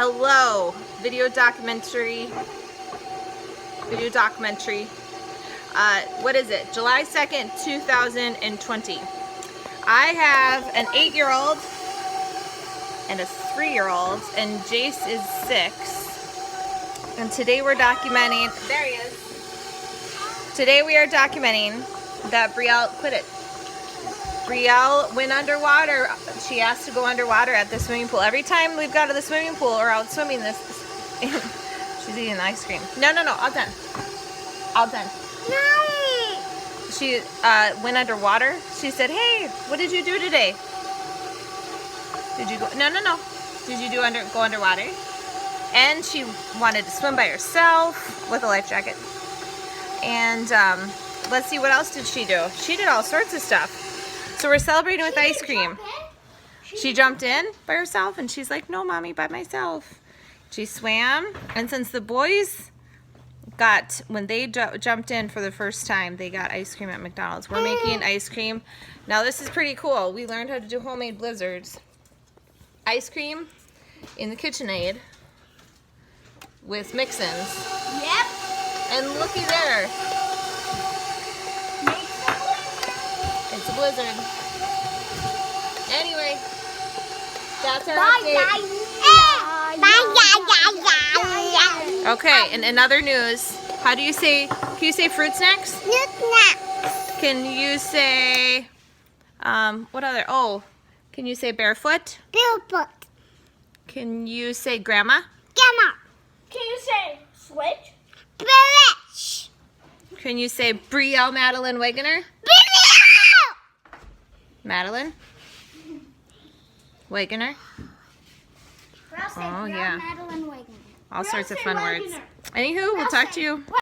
Hello, video documentary. What is it? July 2nd, 2020. I have an 8-year-old and a 3-year-old, and Jace is 6. And today we're documenting, there he is. Today we are documenting that Brielle quit it. Brielle went underwater. She asked to go underwater at the swimming pool. Every time we've gone to the swimming pool or out swimming she's eating ice cream. No, all done. All done. No. She went underwater. She said, "Hey, what did you do today? Did you go? No. Did you go underwater?" And she wanted to swim by herself with a life jacket. And let's see, what else did she do? She did all sorts of stuff. So we're celebrating with ice cream. She jumped in by herself, and she's like, "No, Mommy, by myself." She swam, and since the boys when they jumped in for the first time, they got ice cream at McDonald's. We're making ice cream. Now this is pretty cool. We learned how to do homemade blizzards. Ice cream in the KitchenAid with mix-ins. Yep. And looky there. It's a blizzard. Anyway, that's our update. Okay, and in other news, can you say fruit snacks? Can you say, what other, can you say barefoot? Barefoot. Can you say grandma? Grandma. Can you say switch? Switch. Can you say Brielle Madeline Wegener? Brielle. Madeline? Wegener? Oh, yeah. Madeline Wegener. All sorts of fun words. Anywho, we'll talk to you.